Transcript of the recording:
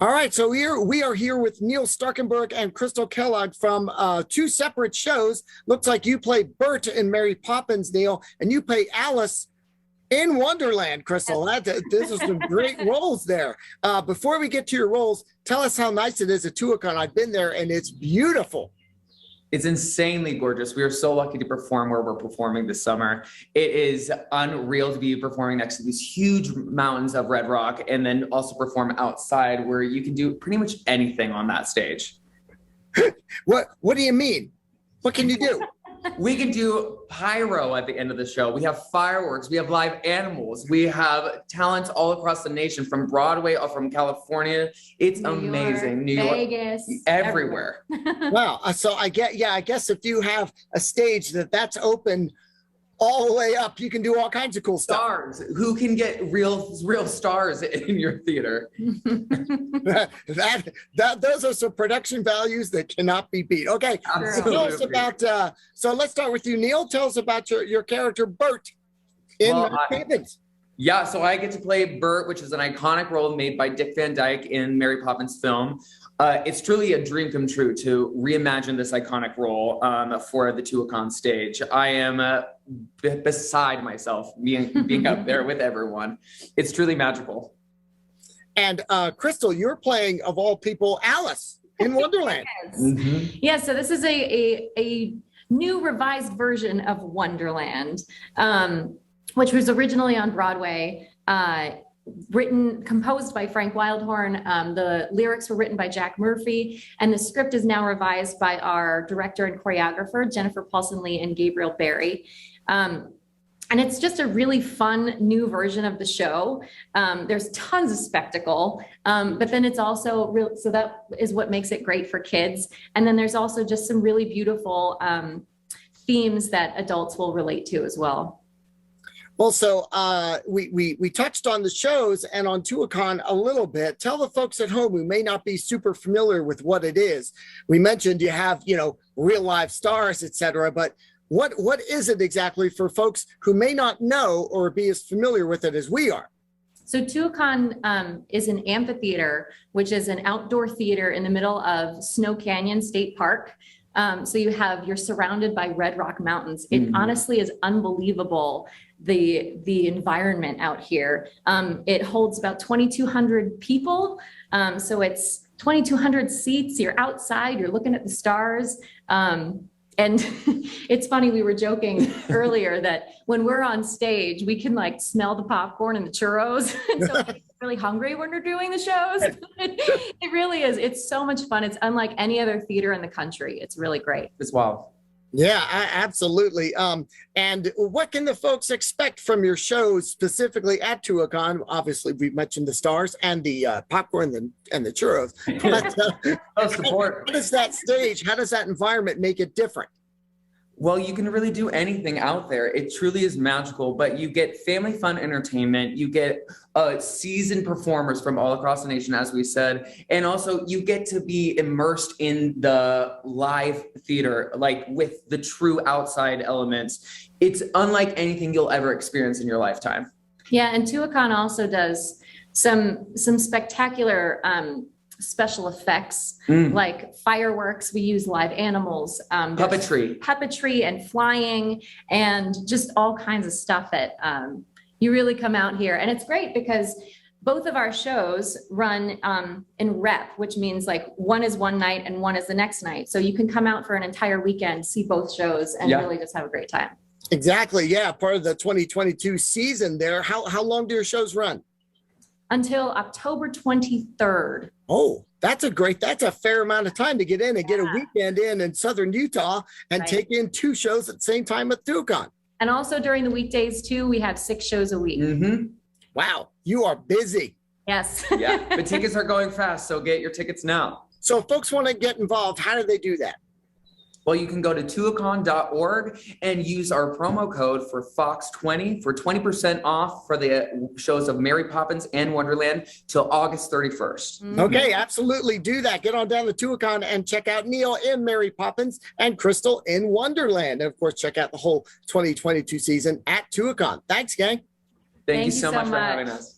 All right, so we are here with Neil Starkenberg and Crystal Kellogg from two separate shows. Looks like you play Bert in Mary Poppins, Neil, and you play Alice in Wonderland, Crystal. This is some great roles there. Before we get to your roles, tell us how nice it is at Tuacahn. I've been there, and it's beautiful. It's insanely gorgeous. We are so lucky to perform where we're performing this summer. It is unreal to be performing next to these huge mountains of red rock and then also perform outside where you can do pretty much anything on that stage. What do you mean? What can you do? We can do pyro at the end of the show. We have fireworks. We have live animals. We have talents all across the nation, from Broadway or from California. It's amazing. New York, Vegas, everywhere. Wow. So I guess if you have a stage that's open all the way up, you can do all kinds of cool stuff. Stars. Who can get real stars in your theater? Those are some production values that cannot be beat. Okay, so tell us about. So let's start with you, Neil. Tell us about your character Bert in Poppins. Yeah, so I get to play Bert, which is an iconic role made by Dick Van Dyke in Mary Poppins film. It's truly a dream come true to reimagine this iconic role for the Tuacahn stage. I am beside myself being up there with everyone. It's truly magical. And Crystal, you're playing, of all people, Alice in Wonderland. Yes. Mm-hmm. Yeah, so this is a new revised version of Wonderland, which was originally on Broadway. Composed by Frank Wildhorn. The lyrics were written by Jack Murphy, and the script is now revised by our director and choreographer, Jennifer Paulson Lee and Gabriel Barry. And it's just a really fun new version of the show. There's tons of spectacle, but then it's also real. So that is what makes it great for kids. And then there's also just some really beautiful themes that adults will relate to as well. Well, so we touched on the shows and on Tuacahn a little bit. Tell the folks at home who may not be super familiar with what it is. We mentioned you have, real live stars, et cetera, but what is it exactly for folks who may not know or be as familiar with it as we are? So Tuacahn is an amphitheater, which is an outdoor theater in the middle of Snow Canyon State Park. So you're surrounded by red rock mountains. It honestly is unbelievable, the environment out here. It holds about 2,200 people. So it's 2,200 seats. You're outside, you're looking at the stars. And it's funny, we were joking earlier that when we're on stage, we can smell the popcorn and the churros. And so we're really hungry when we're doing the shows. It really is. It's so much fun. It's unlike any other theater in the country. It's really great. It's wild. Yeah, absolutely. And what can the folks expect from your shows specifically at Tuacahn? Obviously, we've mentioned the stars and the popcorn and the churros. But, support. How does that stage, how does that environment make it different? Well, you can really do anything out there. It truly is magical, but you get family fun entertainment. You get seasoned performers from all across the nation, as we said. And also you get to be immersed in the live theater, with the true outside elements. It's unlike anything you'll ever experience in your lifetime. Yeah, and Tuacahn also does some spectacular special effects, like fireworks. We use live animals, puppetry and flying, and just all kinds of stuff that you really come out here. And it's great because both of our shows run in rep, which means one is one night and one is the next night. So you can come out for an entire weekend, see both shows, and really just have a great time. Exactly. Yeah. Part of the 2022 season there. How long do your shows run? Until October 23rd. Oh, that's a fair amount of time to get in and get a weekend in Southern Utah and take in two shows at the same time at Tuacahn. And also during the weekdays too, we have 6 shows a week. Mm-hmm. Wow, you are busy. Yes. Yeah, but tickets are going fast, so get your tickets now. So if folks want to get involved, how do they do that? Well, you can go to tuacahn.org and use our promo code for Fox20 for 20% off for the shows of Mary Poppins and Wonderland till August 31st. Okay, absolutely do that. Get on down to Tuacahn and check out Neil in Mary Poppins and Crystal in Wonderland. And of course, check out the whole 2022 season at Tuacahn. Thanks, gang. Thank you so much for having us.